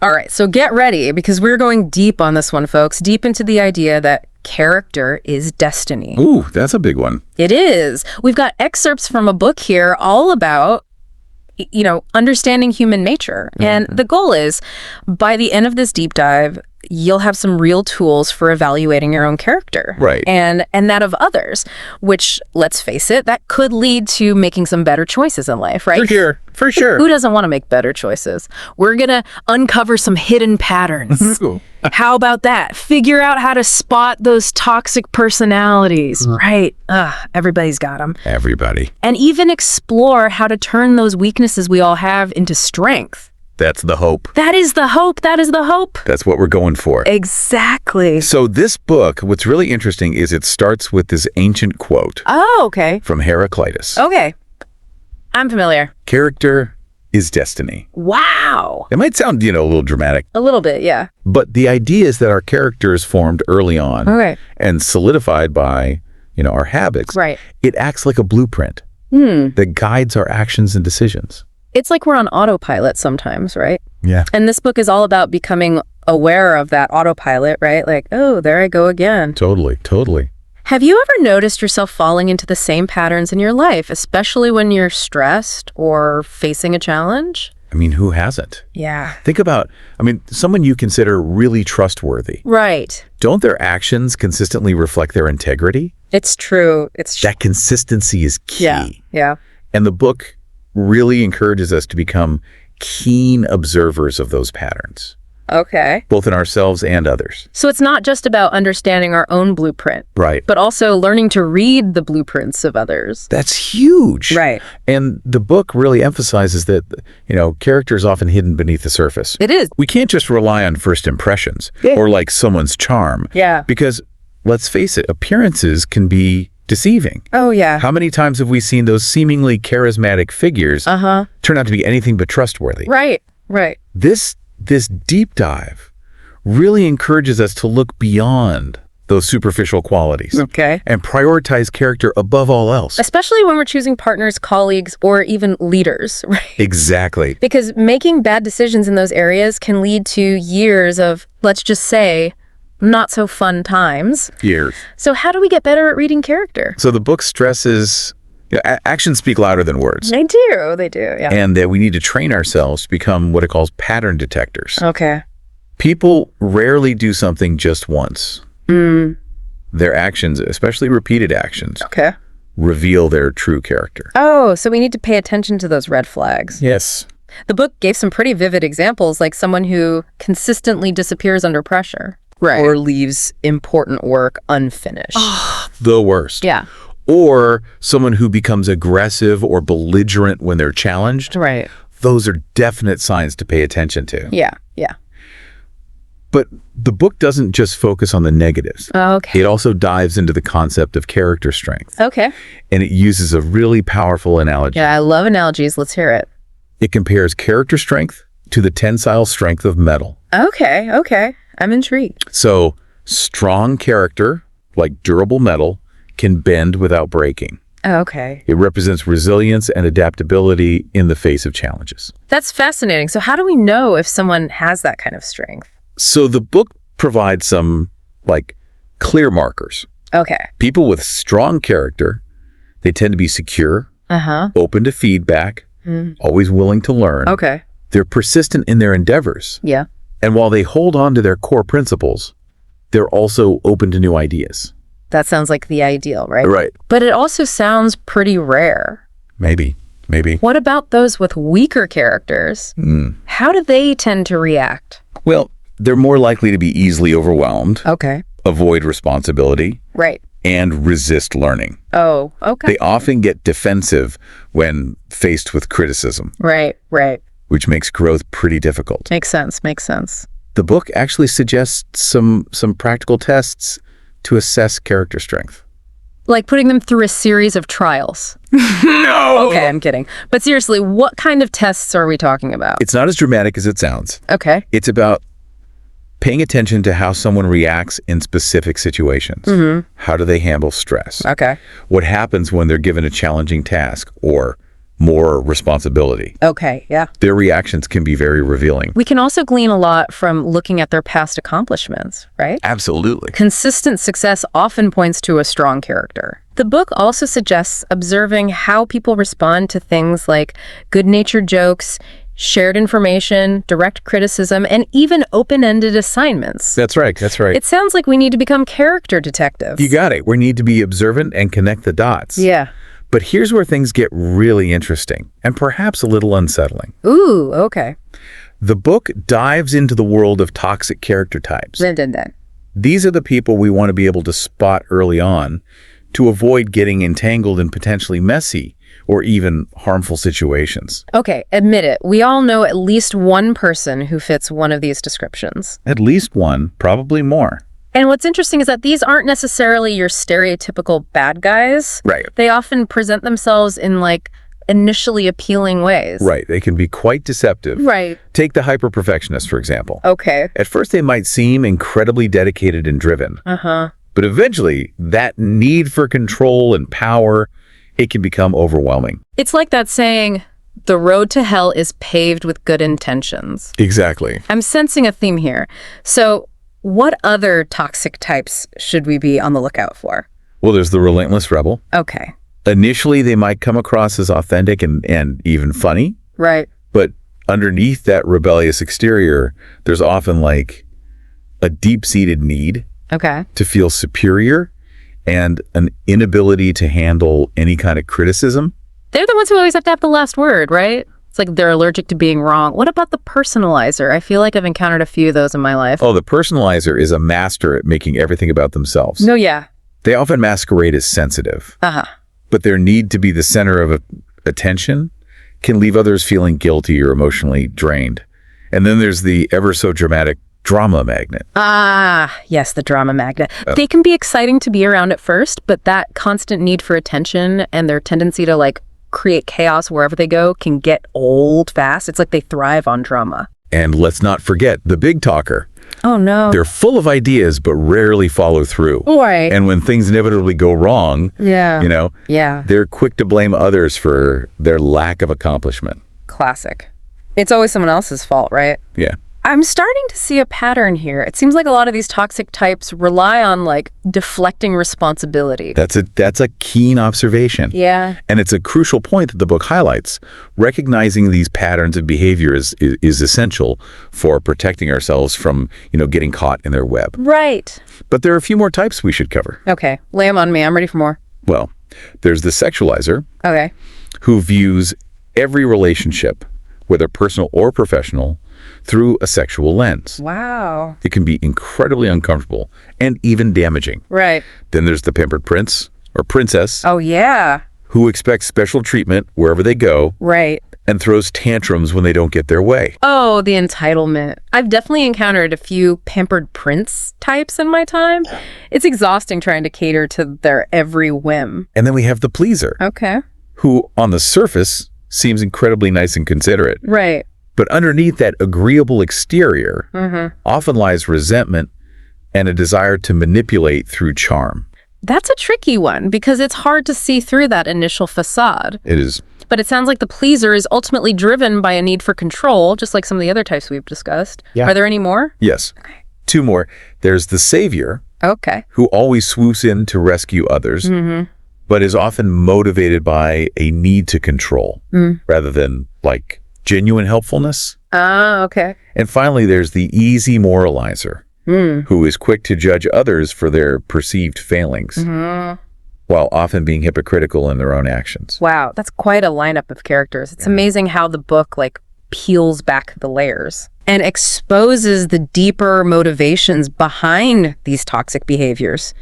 All right, so get ready because we're going deep on this one, folks. Deep into the idea that character is destiny. Ooh, that's a big one. It is. We've got excerpts from a book here all about, understanding human nature. Mm-hmm. And the goal is, by the end of this deep dive, you'll have some real tools for evaluating your own character. Right. And that of others, which, let's face it, that could lead to making some better choices in life, right? For sure. Who doesn't want to make better choices? We're going to uncover some hidden patterns. Cool. How about that? Figure out how to spot those toxic personalities, right? Everybody's got them. Everybody. And even explore how to turn those weaknesses we all have into strength. That's the hope. That is the hope. That is the hope. That's what we're going for. Exactly. So this book, what's really interesting is it starts with this ancient quote. Oh, okay. From Heraclitus. Okay. I'm familiar. Character is destiny. Wow. It might sound, a little dramatic. A little bit, yeah. But the idea is that our character is formed early on. Okay. And solidified by, our habits. Right. It acts like a blueprint that guides our actions and decisions. It's like we're on autopilot sometimes, right? Yeah. And this book is all about becoming aware of that autopilot, right? Like, oh, there I go again. Totally. Have you ever noticed yourself falling into the same patterns in your life, especially when you're stressed or facing a challenge? I mean, who hasn't? Yeah. Think about, someone you consider really trustworthy. Right. Don't their actions consistently reflect their integrity? It's true. That consistency is key. Yeah. And the book really encourages us to become keen observers of those patterns. Okay. Both in ourselves and others. So it's not just about understanding our own blueprint. Right. But also learning to read the blueprints of others. That's huge. Right. And the book really emphasizes that, character is often hidden beneath the surface. It is. We can't just rely on first impressions or like someone's charm. Yeah. Because let's face it, appearances can be deceiving. Oh, yeah. How many times have we seen those seemingly charismatic figures turn out to be anything but trustworthy? Right. This deep dive really encourages us to look beyond those superficial qualities. Okay. And prioritize character above all else. Especially when we're choosing partners, colleagues, or even leaders, right? Exactly. Because making bad decisions in those areas can lead to years of, let's just say, not so fun times. Years. So how do we get better at reading character? So the book stresses actions speak louder than words. They do, yeah. And that we need to train ourselves to become what it calls pattern detectors. Okay. People rarely do something just once. Their actions, especially repeated actions, reveal their true character. Oh, so we need to pay attention to those red flags. Yes. The book gave some pretty vivid examples, like someone who consistently disappears under pressure. Right. Or leaves important work unfinished. The worst. Yeah. Or someone who becomes aggressive or belligerent when they're challenged. Right. Those are definite signs to pay attention to. Yeah. But the book doesn't just focus on the negatives. Okay. It also dives into the concept of character strength. Okay. And it uses a really powerful analogy. Yeah, I love analogies. Let's hear it. It compares character strength to the tensile strength of metal. Okay. I'm intrigued. So, strong character, like durable metal, can bend without breaking. Okay. It represents resilience and adaptability in the face of challenges. That's fascinating. So how do we know if someone has that kind of strength? So the book provides some, clear markers. Okay. People with strong character, they tend to be secure, open to feedback, always willing to learn. Okay. They're persistent in their endeavors. Yeah. And while they hold on to their core principles, they're also open to new ideas. That sounds like the ideal, right? Right. But it also sounds pretty rare. Maybe. What about those with weaker characters? How do they tend to react? Well, they're more likely to be easily overwhelmed, Okay. avoid responsibility, Right. and resist learning. Oh, okay. They often get defensive when faced with criticism, Right. which makes growth pretty difficult. Makes sense. The book actually suggests some practical tests to assess character strength. Like putting them through a series of trials. No! Okay, I'm kidding. But seriously, what kind of tests are we talking about? It's not as dramatic as it sounds. Okay. It's about paying attention to how someone reacts in specific situations. How do they handle stress? Okay. What happens when they're given a challenging task or more responsibility. Okay, yeah. Their reactions can be very revealing. We can also glean a lot from looking at their past accomplishments, right? Absolutely. Consistent success often points to a strong character. The book also suggests observing how people respond to things like good-natured jokes, shared information, direct criticism, and even open-ended assignments. That's right. That's right. It sounds like we need to become character detectives. You got it. We need to be observant and connect the dots. Yeah. But here's where things get really interesting and perhaps a little unsettling. Ooh, okay. The book dives into the world of toxic character types. Dun. These are the people we want to be able to spot early on to avoid getting entangled in potentially messy or even harmful situations. Okay, admit it. We all know at least one person who fits one of these descriptions. At least one, probably more. And what's interesting is that these aren't necessarily your stereotypical bad guys. Right. They often present themselves in initially appealing ways. Right. They can be quite deceptive. Right. Take the hyper-perfectionist, for example. Okay. At first, they might seem incredibly dedicated and driven. Uh-huh. But eventually, that need for control and power, it can become overwhelming. It's like that saying, the road to hell is paved with good intentions. Exactly. I'm sensing a theme here. So what other toxic types should we be on the lookout for? Well, there's the relentless rebel. Okay. Initially, they might come across as authentic and even funny. Right. But underneath that rebellious exterior, there's often a deep-seated need to feel superior and an inability to handle any kind of criticism. They're the ones who always have to have the last word, right? It's like they're allergic to being wrong. What about the personalizer? I feel like I've encountered a few of those in my life. Oh, the personalizer is a master at making everything about themselves. No, yeah. They often masquerade as sensitive. Uh-huh. But their need to be the center of attention can leave others feeling guilty or emotionally drained. And then there's the ever so dramatic drama magnet. Ah, yes, the drama magnet. They can be exciting to be around at first, but that constant need for attention and their tendency to create chaos wherever they go can get old fast. It's like they thrive on drama. And let's not forget the big talker. Oh, no. They're full of ideas, but rarely follow through. Right. And when things inevitably go wrong, they're quick to blame others for their lack of accomplishment. Classic. It's always someone else's fault, right? Yeah. I'm starting to see a pattern here. It seems like a lot of these toxic types rely on deflecting responsibility. That's a keen observation. Yeah. And it's a crucial point that the book highlights. Recognizing these patterns of behavior is essential for protecting ourselves from, getting caught in their web. Right. But there are a few more types we should cover. Okay. Lay them on me. I'm ready for more. Well, there's the sexualizer. Okay. Who views every relationship, whether personal or professional, through a sexual lens. Wow. It can be incredibly uncomfortable and even damaging. Right. Then there's the pampered prince or princess. Oh, yeah. Who expects special treatment wherever they go. Right. And throws tantrums when they don't get their way. Oh, the entitlement. I've definitely encountered a few pampered prince types in my time. It's exhausting trying to cater to their every whim. And then we have the pleaser. Okay. Who, on the surface, seems incredibly nice and considerate. Right. But underneath that agreeable exterior often lies resentment and a desire to manipulate through charm. That's a tricky one because it's hard to see through that initial facade. It is. But it sounds like the pleaser is ultimately driven by a need for control, just like some of the other types we've discussed. Yeah. Are there any more? Yes. Okay. Two more. There's the savior. Okay. Who always swoops in to rescue others, but is often motivated by a need to control rather than genuine helpfulness. Ah, okay. And finally, there's the easy moralizer, who is quick to judge others for their perceived failings, while often being hypocritical in their own actions. Wow, that's quite a lineup of characters. It's amazing how the book peels back the layers and exposes the deeper motivations behind these toxic behaviors.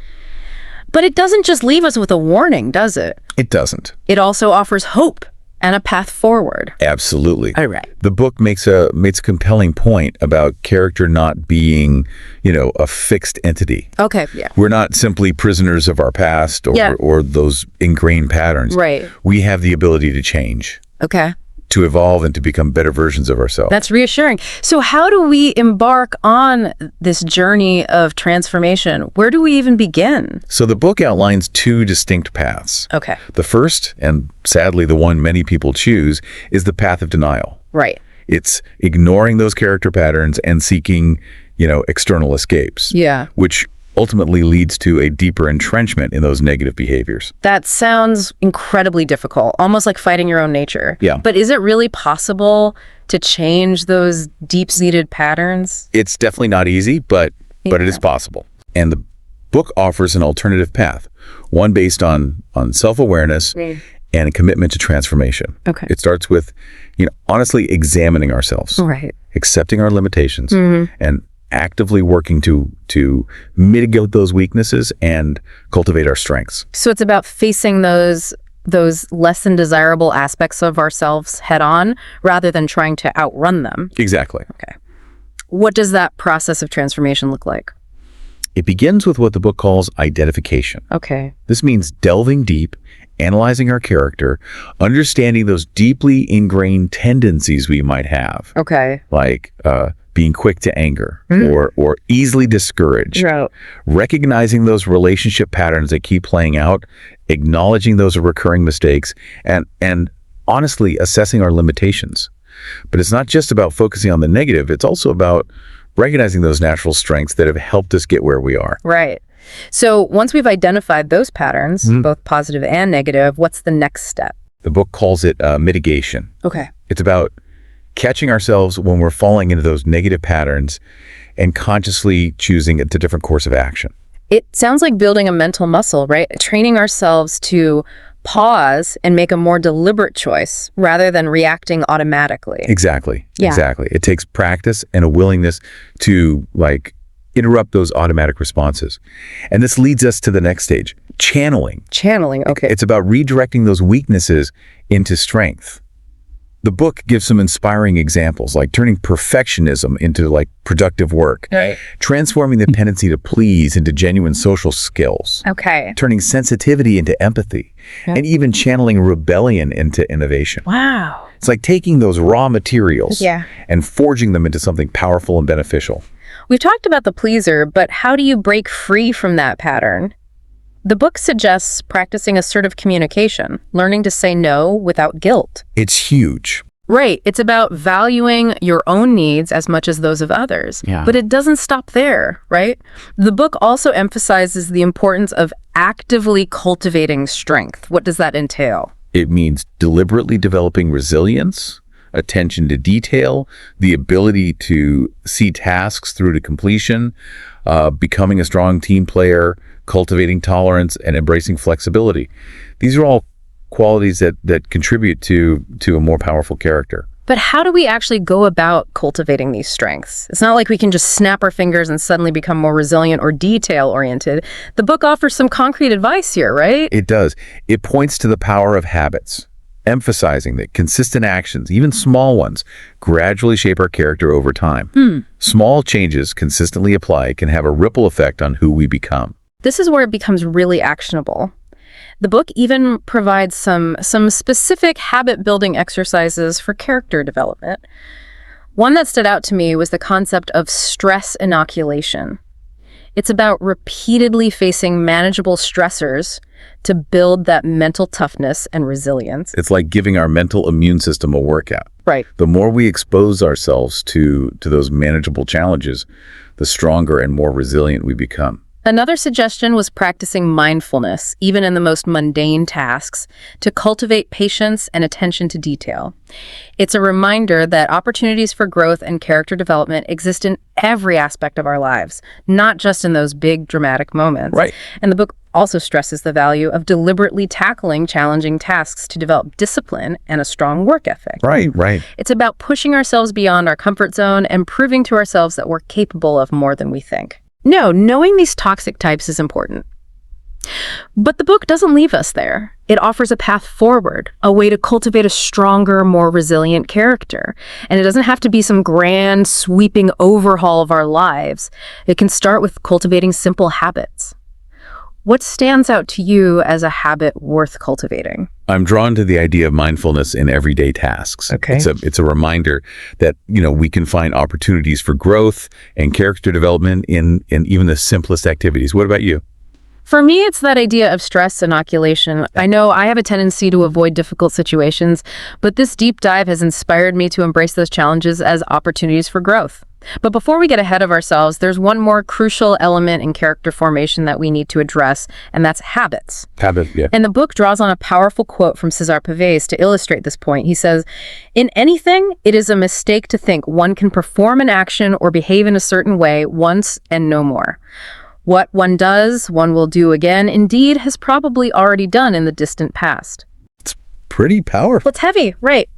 But it doesn't just leave us with a warning, does it? It doesn't. It also offers hope and a path forward. Absolutely. All right. The book makes a compelling point about character not being, a fixed entity. Okay, yeah. We're not simply prisoners of our past or those ingrained patterns. Right. We have the ability to change. Okay. to evolve and to become better versions of ourselves. That's reassuring. So how do we embark on this journey of transformation? Where do we even begin? So the book outlines 2 distinct paths. Okay. The first, and sadly the one many people choose, is the path of denial. Right. It's ignoring those character patterns and seeking, external escapes. Yeah. Which ultimately leads to a deeper entrenchment in those negative behaviors. That sounds incredibly difficult, almost like fighting your own nature. Yeah. But is it really possible to change those deep-seated patterns? It's definitely not easy, but it is possible. And the book offers an alternative path, one based on self-awareness and a commitment to transformation. Okay. It starts with, honestly examining ourselves, Right. accepting our limitations, and actively working to mitigate those weaknesses and cultivate our strengths. So it's about facing those less than desirable aspects of ourselves head on rather than trying to outrun them. Exactly. Okay. What does that process of transformation look like? It begins with what the book calls identification. Okay. This means delving deep, analyzing our character, understanding those deeply ingrained tendencies we might have. Okay. Like being quick to anger or easily discouraged. Right. Recognizing those relationship patterns that keep playing out, acknowledging those recurring mistakes, and honestly assessing our limitations. But it's not just about focusing on the negative, it's also about recognizing those natural strengths that have helped us get where we are. Right. So once we've identified those patterns, both positive and negative, what's the next step? The book calls it mitigation. Okay. It's about catching ourselves when we're falling into those negative patterns and consciously choosing a different course of action. It sounds like building a mental muscle, right? Training ourselves to pause and make a more deliberate choice rather than reacting automatically. Exactly. Yeah. Exactly. It takes practice and a willingness to interrupt those automatic responses. And this leads us to the next stage, channeling. Channeling, okay. It's about redirecting those weaknesses into strength. The book gives some inspiring examples, like turning perfectionism into productive work, Right. transforming the tendency to please into genuine social skills, Okay. turning sensitivity into empathy, and even channeling rebellion into innovation. Wow. It's like taking those raw materials Yeah. and forging them into something powerful and beneficial. We've talked about the pleaser, but how do you break free from that pattern? The book suggests practicing assertive communication, learning to say no without guilt. It's huge. Right. It's about valuing your own needs as much as those of others. Yeah. But it doesn't stop there, right? The book also emphasizes the importance of actively cultivating strength. What does that entail? It means deliberately developing resilience, attention to detail, the ability to see tasks through to completion, becoming a strong team player, cultivating tolerance, and embracing flexibility. These are all qualities that contribute to a more powerful character. But how do we actually go about cultivating these strengths? It's not like we can just snap our fingers and suddenly become more resilient or detail-oriented. The book offers some concrete advice here, right? It does. It points to the power of habits, emphasizing that consistent actions, even small ones, gradually shape our character over time. Small changes consistently applied can have a ripple effect on who we become. This is where it becomes really actionable. The book even provides some specific habit-building exercises for character development. One that stood out to me was the concept of stress inoculation. It's about repeatedly facing manageable stressors to build that mental toughness and resilience. It's like giving our mental immune system a workout. Right. The more we expose ourselves to those manageable challenges, the stronger and more resilient we become. Another suggestion was practicing mindfulness, even in the most mundane tasks, to cultivate patience and attention to detail. It's a reminder that opportunities for growth and character development exist in every aspect of our lives, not just in those big, dramatic moments. Right. And the book also stresses the value of deliberately tackling challenging tasks to develop discipline and a strong work ethic. Right. It's about pushing ourselves beyond our comfort zone and proving to ourselves that we're capable of more than we think. No, knowing these toxic types is important. But the book doesn't leave us there. It offers a path forward, a way to cultivate a stronger, more resilient character. And it doesn't have to be some grand, sweeping overhaul of our lives. It can start with cultivating simple habits. What stands out to you as a habit worth cultivating? I'm drawn to the idea of mindfulness in everyday tasks. Okay. It's a reminder that, we can find opportunities for growth and character development in even the simplest activities. What about you? For me, it's that idea of stress inoculation. I know I have a tendency to avoid difficult situations, but this deep dive has inspired me to embrace those challenges as opportunities for growth. But before we get ahead of ourselves, there's one more crucial element in character formation that we need to address, and that's habits. Habit, yeah. And the book draws on a powerful quote from Cesar Pavese to illustrate this point. He says, "In anything, it is a mistake to think one can perform an action or behave in a certain way once and no more. What one does, one will do again, indeed has probably already done in the distant past." It's pretty powerful. Well, it's heavy, right?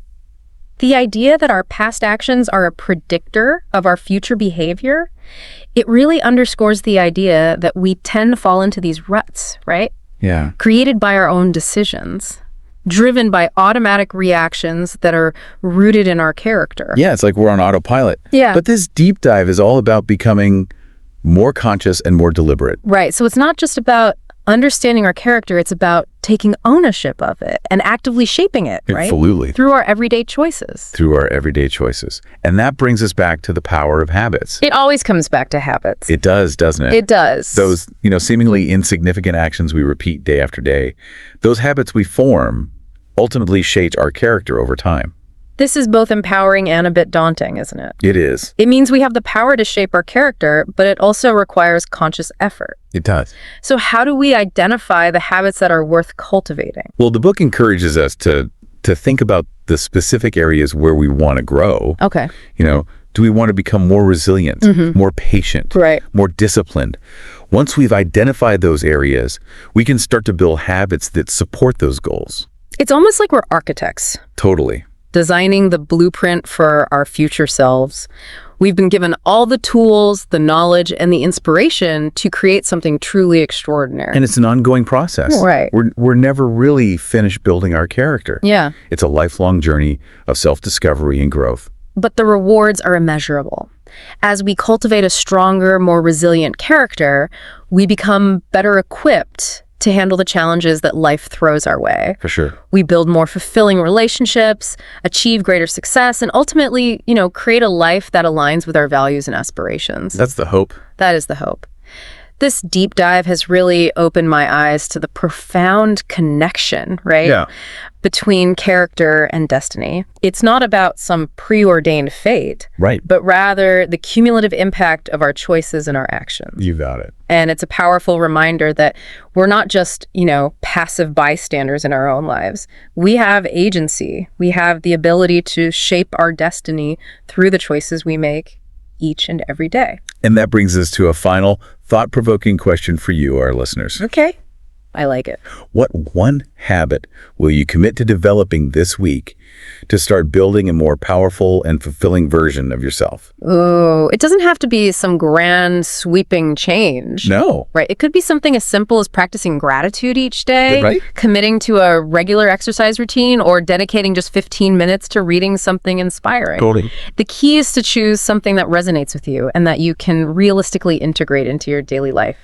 The idea that our past actions are a predictor of our future behavior, it really underscores the idea that we tend to fall into these ruts, right? Yeah. Created by our own decisions, driven by automatic reactions that are rooted in our character. Yeah, it's like we're on autopilot. Yeah. But this deep dive is all about becoming more conscious and more deliberate. Right. So it's not just about understanding our character, it's about taking ownership of it and actively shaping it, right? Absolutely. Through our everyday choices. And that brings us back to the power of habits. It always comes back to habits. It does, doesn't it? It does. Those, seemingly insignificant actions we repeat day after day, those habits we form ultimately shape our character over time. This is both empowering and a bit daunting, isn't it? It is. It means we have the power to shape our character, but it also requires conscious effort. It does. So how do we identify the habits that are worth cultivating? Well, the book encourages us to think about the specific areas where we want to grow. Okay. Do we want to become more resilient, more patient, right, more disciplined? Once we've identified those areas, we can start to build habits that support those goals. It's almost like we're architects. Totally. Designing the blueprint for our future selves. We've been given all the tools, the knowledge, and the inspiration to create something truly extraordinary. And it's an ongoing process. Right. We're never really finished building our character. Yeah. It's a lifelong journey of self-discovery and growth. But the rewards are immeasurable. As we cultivate a stronger, more resilient character, we become better equipped to handle the challenges that life throws our way. For sure. We build more fulfilling relationships, achieve greater success, and ultimately, create a life that aligns with our values and aspirations. That's the hope. That is the hope. This deep dive has really opened my eyes to the profound connection, right? Yeah. Between character and destiny. It's not about some preordained fate, right, but rather the cumulative impact of our choices and our actions. You got it. And it's a powerful reminder that we're not just, passive bystanders in our own lives. We have agency. We have the ability to shape our destiny through the choices we make each and every day. And that brings us to a final thought-provoking question for you, our listeners. Okay. I like it. What one habit will you commit to developing this week to start building a more powerful and fulfilling version of yourself? Oh, it doesn't have to be some grand sweeping change. No. Right. It could be something as simple as practicing gratitude each day, right, committing to a regular exercise routine, or dedicating just 15 minutes to reading something inspiring. Totally. The key is to choose something that resonates with you and that you can realistically integrate into your daily life.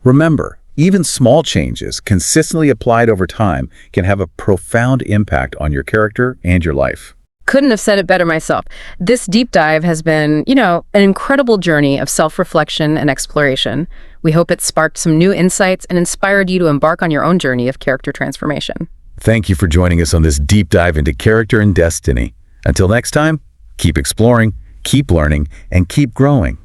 Remember, even small changes consistently applied over time can have a profound impact on your character and your life. Couldn't have said it better myself. This deep dive has been, an incredible journey of self-reflection and exploration. We hope it sparked some new insights and inspired you to embark on your own journey of character transformation. Thank you for joining us on this deep dive into character and destiny. Until next time, keep exploring, keep learning, and keep growing.